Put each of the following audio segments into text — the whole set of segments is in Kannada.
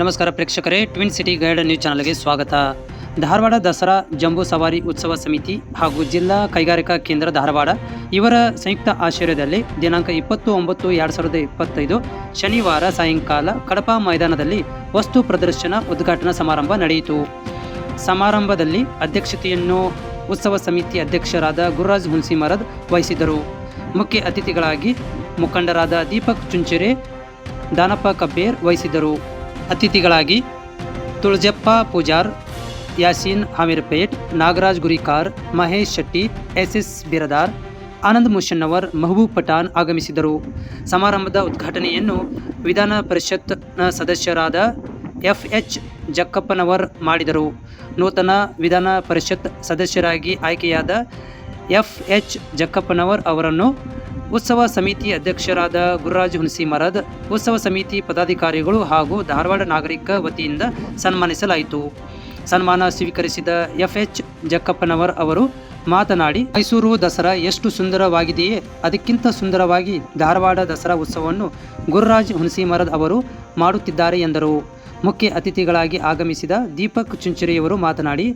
ನಮಸ್ಕಾರ ಪ್ರೇಕ್ಷಕರೇ, ಟ್ವಿನ್ ಸಿಟಿ ಗೈಡ್ ನ್ಯೂಸ್ ಚಾನಲ್ಗೆ ಸ್ವಾಗತ. ಧಾರವಾಡ ದಸರಾ ಜಂಬೂ ಸವಾರಿ ಉತ್ಸವ ಸಮಿತಿ ಹಾಗೂ ಜಿಲ್ಲಾ ಕೈಗಾರಿಕಾ ಕೇಂದ್ರ ಧಾರವಾಡ ಇವರ ಸಂಯುಕ್ತ ಆಶ್ರಯದಲ್ಲಿ ದಿನಾಂಕ 20/9/2025 ಶನಿವಾರ ಸಾಯಂಕಾಲ ಕಡಪ ಮೈದಾನದಲ್ಲಿ ವಸ್ತು ಪ್ರದರ್ಶನ ಉದ್ಘಾಟನಾ ಸಮಾರಂಭ ನಡೆಯಿತು. ಸಮಾರಂಭದಲ್ಲಿ ಅಧ್ಯಕ್ಷತೆಯನ್ನು ಉತ್ಸವ ಸಮಿತಿ ಅಧ್ಯಕ್ಷರಾದ ಗುರುರಾಜ್ ಹುಣಸಿಮರದ್ ವಹಿಸಿದ್ದರು. ಮುಖ್ಯ ಅತಿಥಿಗಳಾಗಿ ಮುಖಂಡರಾದ ದೀಪಕ್ ಚುಂಚುರೆ, ದಾನಪ್ಪ ಕಬ್ಬೇರ್ ವಹಿಸಿದ್ದರು. ಅತಿಥಿಗಳಾಗಿ ತುಳಜಪ್ಪ ಪೂಜಾರ್, ಯಾಸೀನ್ ಹಾಮಿರ್ಪೇಟ್, ನಾಗರಾಜ್ ಗುರಿಕಾರ್, ಮಹೇಶ್ ಶೆಟ್ಟಿ, ಎಸ್ ಬಿರದಾರ್, ಆನಂದ್ ಮುಷನ್ನವರ್, ಮಹಬೂಬ್ ಪಠಾಣ್ ಆಗಮಿಸಿದರು. ಸಮಾರಂಭದ ಉದ್ಘಾಟನೆಯನ್ನು ವಿಧಾನ ಪರಿಷತ್ನ ಸದಸ್ಯರಾದ FH ಜಕ್ಕಪ್ಪನವರ್ ಮಾಡಿದರು. ನೂತನ ವಿಧಾನ ಪರಿಷತ್ ಸದಸ್ಯರಾಗಿ ಆಯ್ಕೆಯಾದ FH ಜಕ್ಕಪ್ಪನವರ್ ಅವರನ್ನು ಉತ್ಸವ ಸಮಿತಿ ಅಧ್ಯಕ್ಷರಾದ ಗುರುರಾಜ್ ಹುಣಸಿಮರದ್, ಉತ್ಸವ ಸಮಿತಿ ಪದಾಧಿಕಾರಿಗಳು ಹಾಗೂ ಧಾರವಾಡ ನಾಗರಿಕ ವತಿಯಿಂದ ಸನ್ಮಾನಿಸಲಾಯಿತು. ಸನ್ಮಾನ ಸ್ವೀಕರಿಸಿದ FH ಜಕ್ಕಪ್ಪನವರ್ ಅವರು ಮಾತನಾಡಿ, ಮೈಸೂರು ದಸರಾ ಎಷ್ಟು ಸುಂದರವಾಗಿದೆಯೇ ಅದಕ್ಕಿಂತ ಸುಂದರವಾಗಿ ಧಾರವಾಡ ದಸರಾ ಉತ್ಸವವನ್ನು ಗುರುರಾಜ್ ಹುಣಸಿಮರದ್ ಅವರು ಮಾಡುತ್ತಿದ್ದಾರೆ ಎಂದರು. ಮುಖ್ಯ ಅತಿಥಿಗಳಾಗಿ ಆಗಮಿಸಿದ ದೀಪಕ್ ಚುಂಚುರೆಯವರು ಮಾತನಾಡಿ,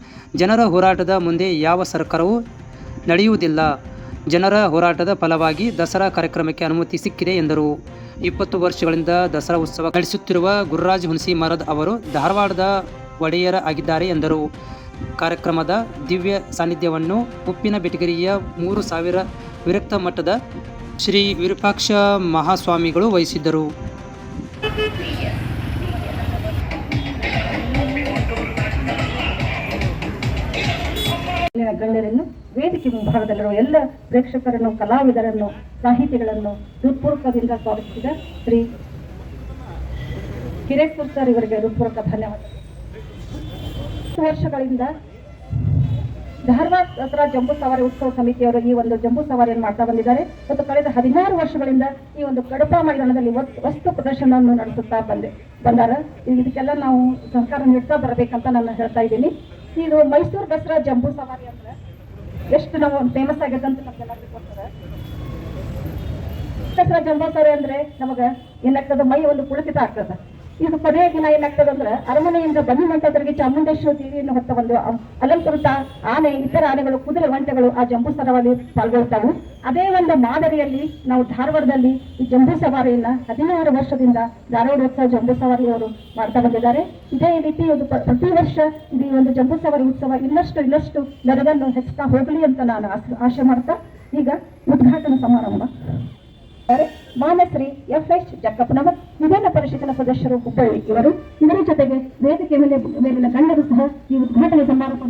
ಜನರ ಹೋರಾಟದ ಮುಂದೆ ಯಾವ ಸರ್ಕಾರವೂ ನಡೆಯುವುದಿಲ್ಲ. ಜನರ ಹೋರಾಟದ ಫಲವಾಗಿ ದಸರಾ ಕಾರ್ಯಕ್ರಮಕ್ಕೆ ಅನುಮತಿ ಸಿಕ್ಕಿದೆ ಎಂದರು. 20 ವರ್ಷಗಳಿಂದ ದಸರಾ ಉತ್ಸವ ನಡೆಸುತ್ತಿರುವ ಗುರುರಾಜ್ ಹುಣಸಿಮರದ್ ಅವರು ಧಾರವಾಡದ ಒಡೆಯರ ಆಗಿದ್ದಾರೆ ಎಂದರು. ಕಾರ್ಯಕ್ರಮದ ದಿವ್ಯ ಸಾನ್ನಿಧ್ಯವನ್ನು ಉಪ್ಪಿನ ಬೆಟಗೇರಿಯ 3000 ವಿರಕ್ತ ಮಠದ ಶ್ರೀ ವಿರೂಪಾಕ್ಷ ಮಹಾಸ್ವಾಮಿಗಳು ವಹಿಸಿದ್ದರು. ಗಣ್ಯರನ್ನು, ವೇದಿಕೆ ಮುಂಭಾಗದಲ್ಲಿರುವ ಎಲ್ಲ ಪ್ರೇಕ್ಷಕರನ್ನು, ಕಲಾವಿದರನ್ನು, ಸಾಹಿತಿಗಳನ್ನು ಹೃತ್ಪೂರ್ವಕದಿಂದ ಸ್ವಾಗತಿಸಿದ ಶ್ರೀ ಹಿರೇಶ್ವರ್ ಸರ್ ಇವರಿಗೆ ಹೃತ್ಪೂರ್ವಕ ಧನ್ಯವಾದ. ವರ್ಷಗಳಿಂದ ಧಾರವಾಡ ದಸರಾ ಜಂಬೂ ಸವಾರಿ ಉತ್ಸವ ಸಮಿತಿಯವರು ಈ ಒಂದು ಜಂಬೂ ಸವಾರಿಯನ್ನು ಮಾಡ್ತಾ ಬಂದಿದ್ದಾರೆ ಮತ್ತು ಕಳೆದ 16 ವರ್ಷಗಳಿಂದ ಈ ಒಂದು ಕಡಪ ಮೈದಾನದಲ್ಲಿ ವಸ್ತು ಪ್ರದರ್ಶನವನ್ನು ನಡೆಸುತ್ತಾ ಬಂದಾರ. ಇದಕ್ಕೆಲ್ಲ ನಾವು ಸಹಕಾರ ನೀಡ್ತಾ ಬರಬೇಕಂತ ನಾನು ಹೇಳ್ತಾ ಇದ್ದೀನಿ. ಇದು ಮೈಸೂರು ದಸರಾ ಜಂಬೂ ಸವಾರಿ ಅಂದ್ರೆ ಎಷ್ಟು ನಾವು ಫೇಮಸ್ ಆಗೈತೆ ಅಂತ ನಮ್ಗೆಲ್ಲರಿಗೂ ಗೊತ್ತದೆ. ದಸರಾ ಜಂಬೂ ಸವಾರಿ ಅಂದ್ರೆ ನಮಗ ಏನಾಗ್ತದ, ಮೈ ಒಂದು ಪುಳಕಿತ ಆಗ್ತದೆ. ಇದು ಕೊನೆಯ ದಿನ ಏನಾಗ್ತದೆ ಅಂದ್ರೆ ಅರಮನೆಯಿಂದ ಬನ್ನಿ ಮಂಟಪದವರೆಗೆ ಚಾಮುಂಡೇಶ್ವರಿ ದೇವಿಯನ್ನು ಹೊತ್ತ ಒಂದು ಅಲಂಕೃತ ಆನೆ, ಇತರ ಆನೆಗಳು, ಕುದುರೆ, ಒಂಟೆಗಳು ಆ ಜಂಬೂ ಸವಾರಿ ಪಾಲ್ಗೊಳ್ತಾವು. ಅದೇ ಒಂದು ಮಾದರಿಯಲ್ಲಿ ನಾವು ಧಾರವಾಡದಲ್ಲಿ ಈ ಜಂಬೂ ಸವಾರಿಯನ್ನ 16 ವರ್ಷದಿಂದ ಧಾರವಾಡ ಉತ್ಸವ ಜಂಬೂ ಸವಾರಿಯವರು ಮಾಡ್ತಾ ಬಂದಿದ್ದಾರೆ. ಇದೇ ರೀತಿ ಒಂದು ಪ್ರತಿ ವರ್ಷ ಈ ಒಂದು ಜಂಬೂ ಸವಾರಿ ಉತ್ಸವ ಇನ್ನಷ್ಟು ಮೆರಗನ್ನು ಹೆಚ್ಚುತ್ತಾ ಹೋಗಲಿ ಅಂತ ನಾನು ಆಶೆ ಮಾಡ್ತಾ ಈಗ ಉದ್ಘಾಟನಾ ಸಮಾರಂಭ ಮಾನ್ಯ ಶ್ರೀ FH ಜಕ್ಕಪ್ಪನವರ್, ವಿಧಾನ ಪರಿಷತ್ತಿನ ಸದಸ್ಯರು ಹುಬ್ಬಳ್ಳಿ ಇವರ ಜೊತೆಗೆ ವೇದಿಕೆ ಮೇಲಿನ ಗಣ್ಯರು ಸಹ ಈ ಉದ್ಘಾಟನಾ ಸಮಾರಂಭ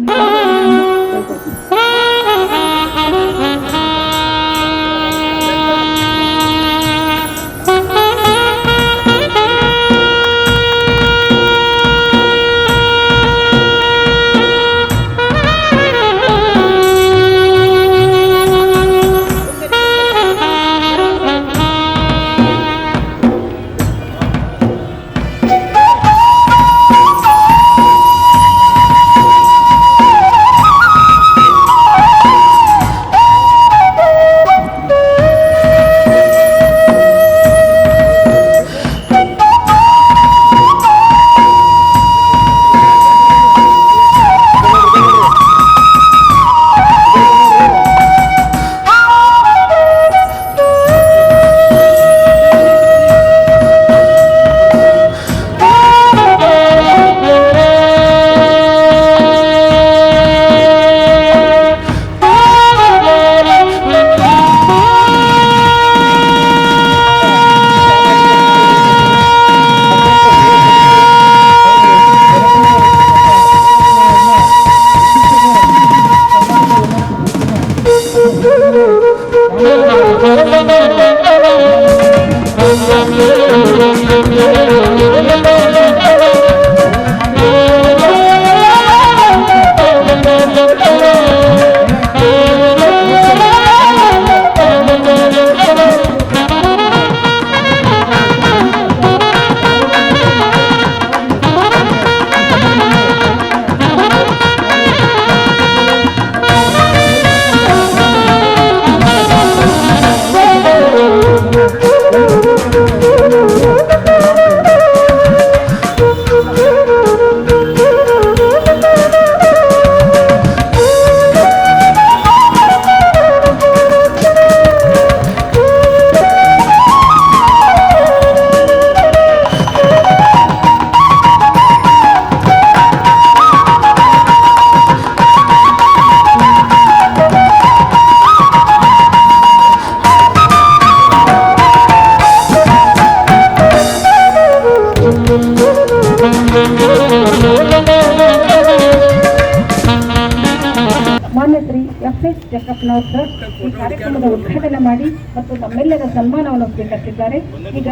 ಎಸ್ ಜಕ್ಕಪ್ಪನವರು ಸರ್ ಈ ಕಾರ್ಯಕ್ರಮದ ಉದ್ಘಾಟನೆ ಮಾಡಿ ಮತ್ತು ತಮ್ಮೆಲ್ಲರ ಸನ್ಮಾನವನ್ನು ಸ್ವೀಕರಿಸಿದ್ದಾರೆ. ಈಗ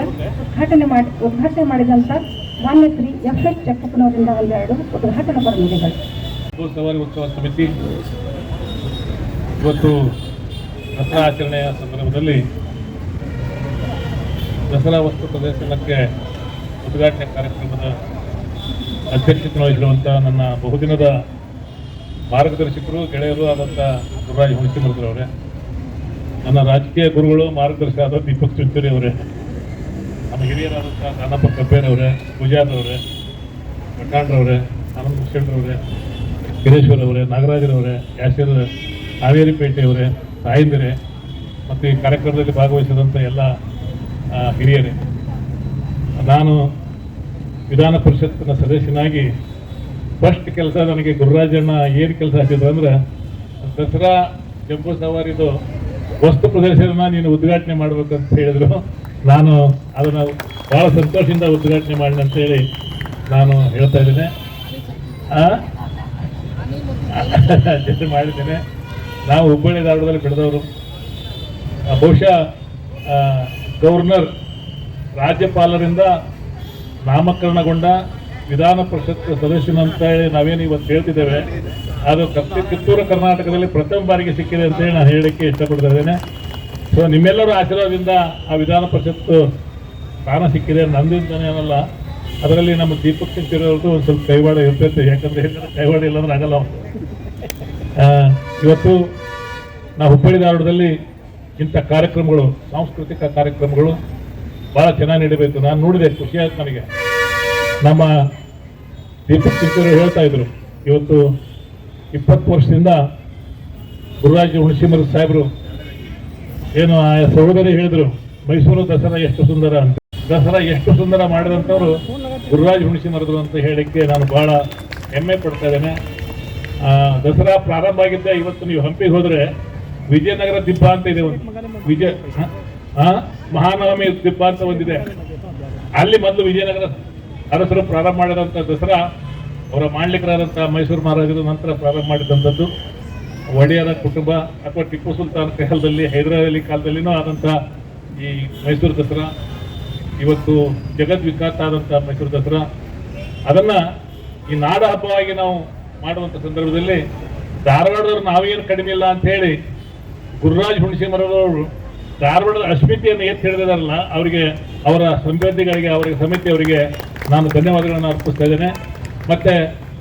ಉದ್ಘಾಟನೆ ಮಾಡಿದಂಥ ಮಾನ್ಯ ಶ್ರೀ ಎಸ್ ಜಕ್ಕಪ್ಪನವರಿಂದ ಒಂದೆರಡು ಉದ್ಘಾಟನಾ ಬರನುಡಿಗಳು. ಸವಾರಿ ಉತ್ಸವ ಸಮಿತಿ ಇವತ್ತು ದಸರಾ ಆಚರಣೆಯ ಸಂದರ್ಭದಲ್ಲಿ ದಸರಾ ವಸ್ತು ಪ್ರದರ್ಶನಕ್ಕೆ ಉದ್ಘಾಟನೆ ಕಾರ್ಯಕ್ರಮದ ಅಧ್ಯಕ್ಷತೆ ವಹಿಸಿರುವಂಥ ನನ್ನ ಬಹುದಿನದ ಮಾರ್ಗದರ್ಶಕರು ಗೆಳೆಯರು ಆದಂಥ ಗುರುರಾಜ್ ಹುಣಸಿಮರದವರೇ, ನನ್ನ ರಾಜಕೀಯ ಗುರುಗಳು ಮಾರ್ಗದರ್ಶಕ ಆದ ದೀಪಕ್ ಚುಂಚುರಿ ಅವರೇ, ನಮ್ಮ ಹಿರಿಯರಾದಂಥ ನಾನಪ್ಪ ಕಬ್ಬೇರವರೇ, ಪೂಜಾರವರೇ, ಭಟ್ಟಾಣ್ರವರೇ, ಆನಂದ್ ಮುಷೇಣ್ರವರೇ, ಗಿರೀಶ್ವರ್ ಅವರೇ, ನಾಗರಾಜರವರೇ, ಯಾಶೀರ್ ಹಾವೇರಿಪೇಟೆಯವರೇ, ತಾಯಿಂದಿರೇ ಮತ್ತು ಈ ಕಾರ್ಯಕ್ರಮದಲ್ಲಿ ಭಾಗವಹಿಸಿದಂಥ ಎಲ್ಲ ಹಿರಿಯರೇ, ನಾನು ವಿಧಾನ ಪರಿಷತ್ತಿನ ಸದಸ್ಯನಾಗಿ ಫಸ್ಟ್ ಕೆಲಸ ನನಗೆ ಗುರುರಾಜಣ್ಣ ಏನು ಕೆಲಸ ಹಾಕಿದ್ರು ಅಂದ್ರೆ ದಸರಾ ಜಂಬೂ ಸವಾರಿದು ವಸ್ತು ಪ್ರದರ್ಶನ ನೀನು ಉದ್ಘಾಟನೆ ಮಾಡಬೇಕಂತ ಹೇಳಿದ್ರು. ನಾನು ಅದನ್ನು ಭಾಳ ಸಂತೋಷದಿಂದ ಉದ್ಘಾಟನೆ ಮಾಡಿ ಅಂತೇಳಿ ನಾನು ಹೇಳ್ತಾ ಇದ್ದೇನೆ, ಜೊತೆ ಮಾಡಿದ್ದೇನೆ. ನಾವು ಹುಬ್ಬಳ್ಳಿ ಧಾರವಾಡದಲ್ಲಿ ಬೆಳೆದವರು. ಬಹುಶಃ ಗವರ್ನರ್ ರಾಜ್ಯಪಾಲರಿಂದ ನಾಮಕರಣಗೊಂಡ ವಿಧಾನ ಪರಿಷತ್ ಸದಸ್ಯನಂತ ಹೇಳಿ ನಾವೇನು ಇವತ್ತು ಹೇಳ್ತಿದ್ದೇವೆ, ಅದು ಕಿತ್ತೂರು ಕರ್ನಾಟಕದಲ್ಲಿ ಪ್ರಥಮ ಬಾರಿಗೆ ಸಿಕ್ಕಿದೆ ಅಂತೇಳಿ ನಾನು ಹೇಳಲಿಕ್ಕೆ ಇಷ್ಟಪಡ್ತಾ ಇದ್ದೇನೆ. ಸೊ ನಿಮ್ಮೆಲ್ಲರ ಆಶೀರ್ವಾದದಿಂದ ಆ ವಿಧಾನ ಪರಿಷತ್ ಸ್ಥಾನ ಸಿಕ್ಕಿದೆ. ನಂದಿಂದನೇ ಅನ್ನಲ್ಲ, ಅದರಲ್ಲಿ ನಮ್ಮ ದೀಪಕ್ ಚುಂಚುರಿ ಅವ್ರದ್ದು ಒಂದು ಸ್ವಲ್ಪ ಕೈವಾಡ ಇರ್ತೈತೆ. ಯಾಕಂದರೆ ಕೈವಾಡ ಇಲ್ಲಾಂದ್ರೆ ಆಗಲ್ಲ. ಇವತ್ತು ನಾವು ಹುಬ್ಬಳ್ಳಿ ಧಾರವಾಡದಲ್ಲಿ ಇಂಥ ಕಾರ್ಯಕ್ರಮಗಳು, ಸಾಂಸ್ಕೃತಿಕ ಕಾರ್ಯಕ್ರಮಗಳು ಭಾಳ ಚೆನ್ನಾಗಿ ನಡೀಬೇಕು. ನಾನು ನೋಡಿದೆ, ಖುಷಿ ಆಯ್ತು ನನಗೆ. ನಮ್ಮ ದೀಪಕ್ ಚುಂಚುರಿ ಹೇಳ್ತಾ ಇದ್ರು, ಇವತ್ತು 20 ವರ್ಷದಿಂದ ಗುರುರಾಜ್ ಹುಣಸಿಮರ ಸಾಹೇಬರು ಏನು ಆ ಸಹೋದರಿ ಹೇಳಿದ್ರು, ಮೈಸೂರು ದಸರಾ ಎಷ್ಟು ಸುಂದರ ಅಂತ. ದಸರಾ ಎಷ್ಟು ಸುಂದರ ಮಾಡಿದಂಥವ್ರು ಗುರುರಾಜ್ ಹುಣಸಿಮರದ್ರು ಅಂತ ಹೇಳಲಿಕ್ಕೆ ನಾನು ಭಾಳ ಹೆಮ್ಮೆ ಪಡ್ತಾ ಇದ್ದೇನೆ. ದಸರಾ ಪ್ರಾರಂಭ ಆಗಿದ್ದೆ. ಇವತ್ತು ನೀವು ಹಂಪಿಗೆ ಹೋದರೆ ವಿಜಯನಗರ ದಿಬ್ಬ ಅಂತ ಇದೆ, ಒಂದು ಮಹಾನವಮಿ ದಿಬ್ಬ ಅಂತ ಒಂದಿದೆ. ಅಲ್ಲಿ ಮೊದಲು ವಿಜಯನಗರ ಅರಸರು ಪ್ರಾರಂಭ ಮಾಡಿದಂಥ ದಸರಾ ಅವರ ಮಾಂಡಲಿಕರಾದಂಥ ಮೈಸೂರು ಮಹಾರಾಜರು ನಂತರ ಪ್ರಾರಂಭ ಮಾಡಿದಂಥದ್ದು. ಒಡೆಯರ ಕುಟುಂಬ ಅಥವಾ ಟಿಪ್ಪು ಸುಲ್ತಾನ್ ಕಾಲದಲ್ಲಿ, ಹೈದರಾಲಿ ಕಾಲದಲ್ಲಿನೂ ಆದಂಥ ಈ ಮೈಸೂರು ದಸರಾ ಇವತ್ತು ಜಗದ್ವಿಖ್ಯಾತ ಆದಂಥ ಮೈಸೂರು ದಸರಾ, ಅದನ್ನು ಈ ನಾಡ ಹಬ್ಬವಾಗಿ ನಾವು ಮಾಡುವಂಥ ಸಂದರ್ಭದಲ್ಲಿ ಧಾರವಾಡದವ್ರು ನಾವೇನು ಕಡಿಮೆ ಇಲ್ಲ ಅಂತ ಹೇಳಿ ಗುರುರಾಜ್ ಹುಣಸಿಮರವರು ಧಾರವಾಡದ ಅಸ್ಮಿತೆಯನ್ನು ಎತ್ತಿ ಹಿಡಿದಿದಾರಲ್ಲ, ಅವರಿಗೆ, ಅವರ ಸಂಬಂಧಿಗಳಿಗೆ, ಅವರಿಗೆ ಸಮಿತಿಯವರಿಗೆ ನಾನು ಧನ್ಯವಾದಗಳನ್ನು ಅರ್ಪಿಸ್ತಾ ಇದ್ದೇನೆ. ಮತ್ತು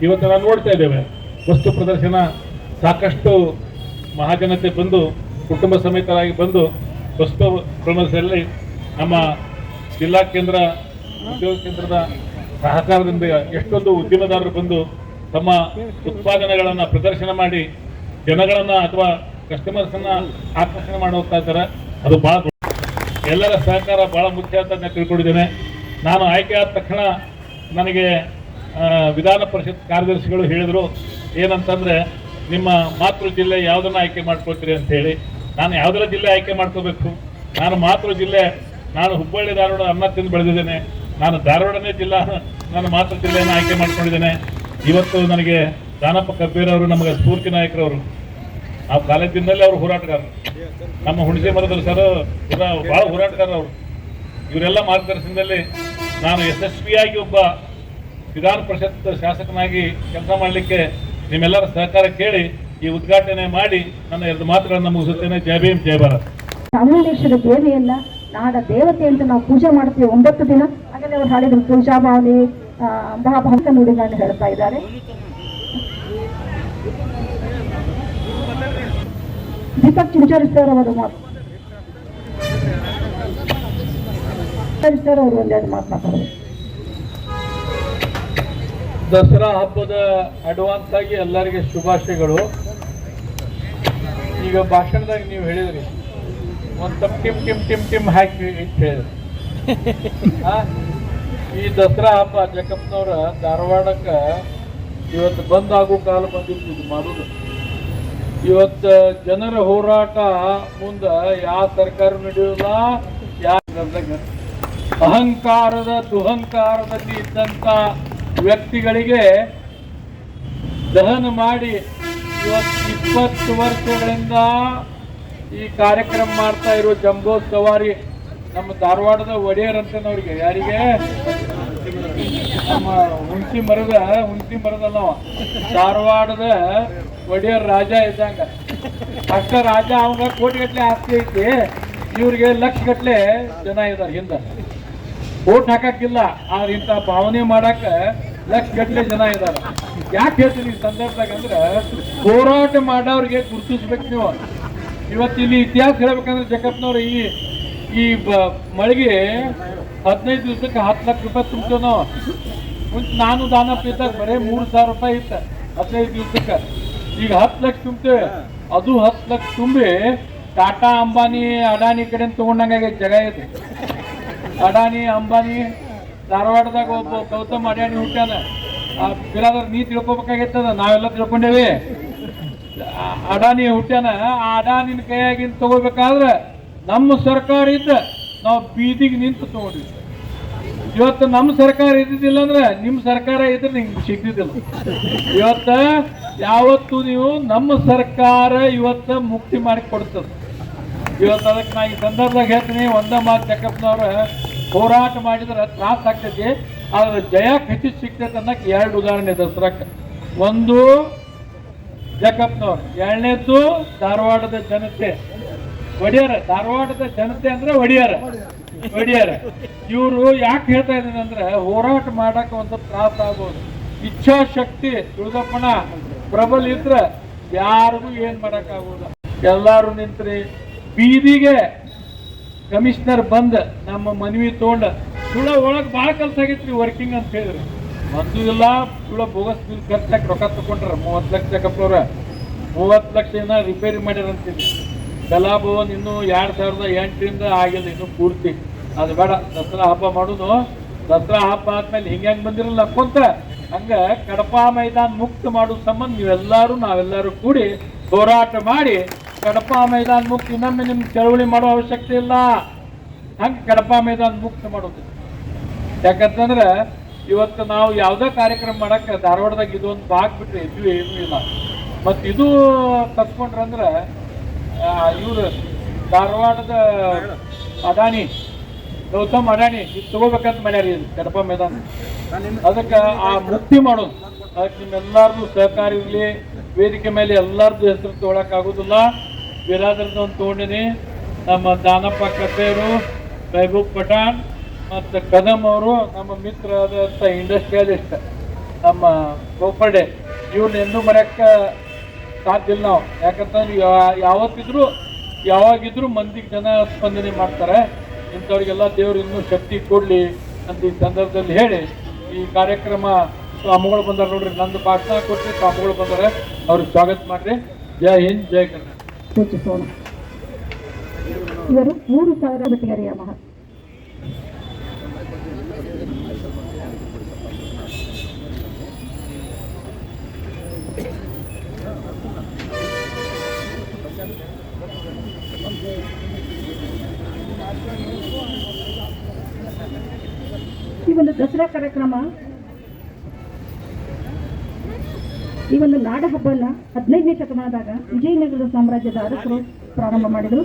ಇವತ್ತು ನಾವು ನೋಡ್ತಾ ಇದ್ದೇವೆ ವಸ್ತು ಪ್ರದರ್ಶನ, ಸಾಕಷ್ಟು ಮಹಾಜನತೆ ಬಂದು ಕುಟುಂಬ ಸಮೇತರಾಗಿ ಬಂದು ವಸ್ತು ಪ್ರದರ್ಶನದಲ್ಲಿ ನಮ್ಮ ಜಿಲ್ಲಾ ಕೇಂದ್ರ ಉದ್ಯೋಗ ಕೇಂದ್ರದ ಸಹಕಾರದಿಂದ ಎಷ್ಟೊಂದು ಉದ್ಯಮದಾರರು ಬಂದು ತಮ್ಮ ಉತ್ಪಾದನೆಗಳನ್ನು ಪ್ರದರ್ಶನ ಮಾಡಿ ಜನಗಳನ್ನು ಅಥವಾ ಕಸ್ಟಮರ್ಸನ್ನು ಆಕರ್ಷಣೆ ಮಾಡಿ ಹೋಗ್ತಾ ಇದ್ದಾರೆ. ಅದು ಭಾಳ ಎಲ್ಲರ ಸಹಕಾರ ಭಾಳ ಮುಖ್ಯ ಅಂತ ನಾನು ತಿಳ್ಕೊಂಡಿದ್ದೇನೆ. ನಾನು ಆಯ್ಕೆ ಆದ ತಕ್ಷಣ ನನಗೆ ವಿಧಾನ ಪರಿಷತ್ ಕಾರ್ಯದರ್ಶಿಗಳು ಹೇಳಿದರು, ಏನಂತಂದರೆ ನಿಮ್ಮ ಮಾತೃ ಜಿಲ್ಲೆ ಯಾವುದನ್ನು ಆಯ್ಕೆ ಮಾಡ್ಕೊಳ್ತೀರಿ ಅಂತ ಹೇಳಿ. ನಾನು ಯಾವುದರ ಜಿಲ್ಲೆ ಆಯ್ಕೆ ಮಾಡ್ಕೋಬೇಕು? ನಾನು ಮಾತೃ ಜಿಲ್ಲೆ, ನಾನು ಹುಬ್ಬಳ್ಳಿ ಧಾರವಾಡ ಅನ್ನ ತಿಂದು ಬೆಳೆದಿದ್ದೇನೆ. ನಾನು ಧಾರವಾಡನೇ ಜಿಲ್ಲಾ, ನಾನು ಮಾತೃ ಜಿಲ್ಲೆಯನ್ನು ಆಯ್ಕೆ ಮಾಡ್ಕೊಂಡಿದ್ದೇನೆ. ಇವತ್ತು ನನಗೆ ದಾನಪ್ಪ ಕಬ್ಬೇರವರು ನಮಗೆ ಸ್ಫೂರ್ತಿ ನಾಯಕರವರು. ನಾವು ಕಾಲೇಜಿನಲ್ಲಿ ಅವರು ಹೋರಾಟಗಾರರು. ನಮ್ಮ ಹುಣಸಿಮರದ ಸರ್ ಭಾಳ ಹೋರಾಟಗಾರರು ಅವರು. ಇವರೆಲ್ಲ ಮಾರ್ಗದರ್ಶನದಲ್ಲಿ ನಾನು ಯಶಸ್ವಿಯಾಗಿ ಒಬ್ಬ ವಿಧಾನ ಪರಿಷತ್ ಶಾಸಕನಾಗಿ ಕೆಲಸ ಮಾಡಲಿಕ್ಕೆ ನಿಮ್ಮೆಲ್ಲರ ಸಹಕಾರ ಕೇಳಿ ಈ ಉದ್ಘಾಟನೆ ಮಾಡಿ ನನ್ನ 2 ಮಾತುಗಳನ್ನು ಮುಗಿಸುತ್ತೇನೆ. ಜೈ ಭೀಮ್, ಜೈ ಭಾರತ್. ಚಾಮುಂಡೇಶ್ವರಿ ದೇವಿಯನ್ನ ನಾಡ ದೇವತೆ ಅಂತ ನಾವು ಪೂಜೆ ಮಾಡ್ತೀವಿ 9 ದಿನ. ಹಾಗೆಯೇ ಅವರು ಹಾಡಿದ್ರು ಪೂಜಾ ಭಾವನೆ, ಮಹಾಭಕ್ತ ನುಡಿಗಳನ್ನು ಹೇಳ್ತಾ ಇದ್ದಾರೆ. ದೀಪಕ್ ಚಿಂಚೋರಿ ಸರ್ ಅವರು ಒಂದೆರಡು ಮಾತಾಡೋದು. ದಸರಾ ಹಬ್ಬದ ಅಡ್ವಾನ್ಸ್ ಆಗಿ ಎಲ್ಲರಿಗೆ ಶುಭಾಶಯಗಳು. ಈಗ ಭಾಷಣದಾಗ ನೀವು ಹೇಳಿದ್ರಿ ಒಂದು ತಪ್ಪು ಟಿಮ್ ಹಾಕಿ ಅಂತ ಹೇಳಿದ್ರಿ. ಈ ದಸರಾ ಹಬ್ಬ ಜಕ್ಕಪ್ಪನವ್ರ ಧಾರವಾಡಕ್ಕೆ ಇವತ್ತು ಬಂದ್ ಆಗೋ ಕಾಲ ಬಂದಿತ್ತು. ಇದು ಮಾಡೋದು ಇವತ್ತು ಜನರ ಹೋರಾಟ ಮುಂದೆ ಯಾವ ಸರ್ಕಾರ ನಡೆಯೋಲ್ಲ. ಅಹಂಕಾರದ ದುಹಂಕಾರದಲ್ಲಿ ಇದ್ದಂಥ ವ್ಯಕ್ತಿಗಳಿಗೆ ದಹನ ಮಾಡಿ ಇವತ್ತು 20 ವರ್ಷಗಳಿಂದ ಈ ಕಾರ್ಯಕ್ರಮ ಮಾಡ್ತಾ ಇರೋ ಜಂಬೂ ಸವಾರಿ ನಮ್ಮ ಧಾರವಾಡದ ಒಡೆಯರ್ ಅಂತನವ್ರಿಗೆ, ಯಾರಿಗೆ? ನಮ್ಮ ಹುಣಸಿ ಮರದಲ್ಲ, ಧಾರವಾಡದ ಒಡೆಯರ್ ರಾಜ ಇದ್ದಂಗ. ಅಷ್ಟ ರಾಜ ಅವಂಗ ಕೋಟಿಗಟ್ಲೆ ಆಸ್ತಿ ಐತಿ, ಇವ್ರಿಗೆ ಲಕ್ಷಗಟ್ಲೆ ಜನ ಇದಾರೆ ಹಿಂದ. ಓಟ್ ಹಾಕಕ್ಕಿಲ್ಲ, ಆದ್ರೆ ಇಂಥ ಭಾವನೆ ಮಾಡಾಕ ಲಕ್ಷಗಟ್ಲೆ ಜನ ಇದಾರೆ. ಯಾಕೆ ಹೇಳ್ತೀನಿ ಈ ಸಂದರ್ಭದಾಗ ಅಂದ್ರೆ, ಹೋರಾಟ ಮಾಡೋರಿಗೆ ಗುರುತಿಸ್ಬೇಕು ನೀವು. ಇವತ್ತು ಇಲ್ಲಿ ಇತಿಹಾಸ ಹೇಳ್ಬೇಕಂದ್ರೆ ಜಗತ್ನವ್ರು ಈ ಮಳೆಗೆ 15 ದಿವಸಕ್ಕೆ 10 ಲಕ್ಷ ರೂಪಾಯಿ ತುಂಬ್ತೇವೆ ನಾವು. ಮುಂಚೆ ನಾನು ದಾನಪ್ಪ ಇದ್ದಾಗ ಬರೀ 3,000 ರೂಪಾಯಿ ಇತ್ತು 15 ದಿವಸಕ್ಕೆ. ಈಗ 10 ಲಕ್ಷ ತುಂಬ್ತೇವೆ. ಅದು 10 ಲಕ್ಷ ತುಂಬಿ ಟಾಟಾ ಅಂಬಾನಿ ಅಡಾನಿ ಕಡೆ ತಗೊಂಡಂಗೆ ಜಾಗ ಇದೆ. ಅಡಾನಿ ಅಂಬಾನಿ ಧಾರವಾಡದಾಗ ಒಬ್ಬ ಗೌತಮ್ ಅಡಾನಿ ಹುಟ್ಟ್ಯಾನ. ಬಿರಾದರ್ ನೀ ತಿಳ್ಕೊಬೇಕಾಗಿತ್ತದ, ನಾವೆಲ್ಲ ತಿಳ್ಕೊಂಡೇವಿ. ಅಡಾನಿ ಹುಟ್ಟ್ಯಾನ. ಆ ಅಡಾನಿನ ಕೈಯಾಗಿಂದ ತಗೋಬೇಕಾದ್ರೆ ನಮ್ಮ ಸರ್ಕಾರ ಇದ್ದ ನಾವು ಬೀದಿಗೆ ನಿಂತು ತಗೊಂಡ್ವಿ. ಇವತ್ತು ನಮ್ಮ ಸರ್ಕಾರ ಇದ್ದಿದ್ದಿಲ್ಲ ಅಂದ್ರೆ ನಿಮ್ಮ ಸರ್ಕಾರ ಇದ್ರೆ ನಿಮ್ಗೆ ಸಿಗ್ತಿದ್ದಿಲ್ಲ. ಇವತ್ತು ಯಾವತ್ತು ನೀವು ನಮ್ಮ ಸರ್ಕಾರ ಇವತ್ತು ಮುಕ್ತಿ ಮಾಡಿ ಕೊಡ್ತದೆ. ಇವತ್ತು ಅದಕ್ಕೆ ನಾ ಈ ಸಂದರ್ಭದಾಗ ಹೇಳ್ತೀನಿ, ಒಂದ ಮಾತು ಜಕ್ಕಪ್ಪನವ್ರ ಹೋರಾಟ ಮಾಡಿದ್ರೆ ತ್ರಾಸ ಆಗ್ತೈತಿ, ಆದ್ರೆ ಜಯ ಖಚಿತ ಸಿಗ್ತೈತೆ ಅನ್ನಕ್ಕೆ 2 ಉದಾಹರಣೆ ದಸರಾಕ್ಕೆ. ಒಂದು ಜಕ್ಕಪ್ಪನವ್ರು, ಎರಡನೇದ್ದು ಧಾರವಾಡದ ಜನತೆ ಒಡೆಯರ. ಧಾರವಾಡದ ಜನತೆ ಅಂದ್ರೆ ಒಡೆಯರ. ಇವರು ಯಾಕೆ ಹೇಳ್ತಾ ಇದ್ದೀನಿ ಅಂದ್ರೆ, ಹೋರಾಟ ಮಾಡಕ್ಕೆ ಒಂದು ತ್ರಾಸ ಆಗ್ಬೋದು, ಇಚ್ಛಾಶಕ್ತಿ ತುಳಿದಪ್ಪಣ ಪ್ರಬಲ ಇದ್ರೆ ಯಾರಿಗೂ ಏನ್ ಮಾಡಕ್ ಆಗೋದು. ಎಲ್ಲಾರು ನಿಂತ್ರಿ ಬೀದಿಗೆ ಕಮಿಷನರ್ ಬಂದ್ ನಮ್ಮ ಮನವಿ ತಗೊಂಡ ಸುಳ ಒಳಗ್ ಭಾಳ ಕೆಲಸ ಆಗೈತ್ರಿ ವರ್ಕಿಂಗ್ ಅಂತ ಹೇಳಿದ್ರು. ಒಂದು ಇಲ್ಲ ಸುಳ ಬೋಗಸ್ ಬಿಲ್ ಖರ್ಚಾಗಿ ರೊಕ್ಕ ತಗೊಂಡ್ರ 30 ಲಕ್ಷ ಜಗಪ್ಪವ್ರ. 30 ಲಕ್ಷ ಏನ ರಿಪೇರಿ ಮಾಡ್ಯಾರ ಅಂತಿದ್ವಿ. ಕಲಾಭವನ್ ಇನ್ನು 2008ರಿಂದ ಆಗಿಲ್ಲ ಇನ್ನು ಪೂರ್ತಿ. ಅದು ಬೇಡ, ದಸರಾ ಹಬ್ಬ ಮಾಡುದು. ದಸರಾ ಹಬ್ಬ ಆದ್ಮೇಲೆ ಹಿಂಗ್ ಬಂದಿರಲ್ಲ ಅಕ್ಕೊಂತ ಹಂಗ ಕಡಪಾ ಮೈದಾನ ಮುಕ್ತ ಮಾಡೋ ಸಂಬಂಧ ನಾವೆಲ್ಲರೂ ಕೂಡಿ ಹೋರಾಟ ಮಾಡಿ ಕಡಪಾ ಮೈದಾನ ಮುಕ್ತ. ಇನ್ನೊಮ್ಮೆ ನಿಮ್ಗೆ ಚಳವಳಿ ಮಾಡೋ ಅವಶ್ಯಕತೆ ಇಲ್ಲ. ಹಂಗೆ ಕಡಪಾ ಮೈದಾನ ಮುಕ್ತ ಮಾಡೋದು. ಯಾಕಂತಂದ್ರೆ ಇವತ್ತು ನಾವು ಯಾವುದೇ ಕಾರ್ಯಕ್ರಮ ಮಾಡಕ್ಕೆ ಧಾರವಾಡದಾಗ ಇದೊಂದು ಭಾಗ ಬಿಟ್ರೆ ಇದು ಏನೂ ಇಲ್ಲ. ಮತ್ತು ಇದು ತತ್ಕೊಂಡ್ರಂದ್ರೆ ಇವರು ಧಾರವಾಡದ ಅಡಾನಿ ಗೌತಮ್ ಅಡಾನಿ ಇದು ತಗೋಬೇಕಂತ ಮಾಡ್ಯಾರ ಇದು ಕಡಪಾ ಮೈದಾನ. ಅದಕ್ಕೆ ಆ ಮುಕ್ತಿ ಮಾಡೋದು. ಅದಕ್ಕೆ ನಿಮ್ಮೆಲ್ಲರದು ಸಹಕಾರ ಇರಲಿ. ವೇದಿಕೆ ಮೇಲೆ ಎಲ್ಲರದ್ದು ಹೆಸರು ತೊಗೊಳಕ್ಕಾಗೋದಿಲ್ಲ. ಬಿರಾದರ್ದು ಒಂದು ತೊಗೊಂಡಿನಿ. ನಮ್ಮ ದಾನಪ್ಪ ಕಪ್ಪೆಯವರು, ಮೆಹಬೂಬ್ ಪಠಾಣ್ ಮತ್ತು ಕದಮ್ ಅವರು, ನಮ್ಮ ಮಿತ್ರರಾದಂಥ ಇಂಡಸ್ಟ್ರಿಯಲಿಸ್ಟ್ ನಮ್ಮ ಗೋಪರ್ಡೆ, ಇವ್ರನ್ನ ಎಂದೂ ಮರೆಯಕ್ಕೆ ಸಾಧ್ಯ ಇಲ್ಲ ನಾವು. ಯಾಕಂತಂದ್ರೆ ಯಾವಾಗಿದ್ರು ಮಂದಿಗೆ ಜನ ಸ್ಪಂದನೆ ಮಾಡ್ತಾರೆ. ಇಂಥವ್ರಿಗೆಲ್ಲ ದೇವರು ಇನ್ನೂ ಶಕ್ತಿ ಕೊಡಲಿ ಅಂತ ಈ ಸಂದರ್ಭದಲ್ಲಿ ಹೇಳಿ, ಈ ಕಾರ್ಯಕ್ರಮ ಸ್ವಾಮಿಗಳು ಬಂದಾರೆ ನೋಡ್ರಿ, ನಂದು ಭಾಷಣ ಕೊಟ್ಟು ಸ್ವಾಮಿಗಳು ಬಂದಾರೆ, ಅವ್ರಿಗೆ ಸ್ವಾಗತ ಮಾಡ್ರಿ. ಜೈ ಹಿಂದ್, ಜೈ ಕರ್ನಾಟಕ. ಸೂಚಿಸೋಣ. ಇವರು 3,000 ಬೆಟ್ಟಿಗರಿಯ ಮಹಾ. ಈ ಒಂದು ದಸರಾ ಕಾರ್ಯಕ್ರಮ, ಈ ಒಂದು ನಾಡ ಹಬ್ಬನ 15ನೇ ಶತಮಾನದಾಗ ವಿಜಯನಗರ ಸಾಮ್ರಾಜ್ಯದ ಅರಸರು ಪ್ರಾರಂಭ ಮಾಡಿದರು.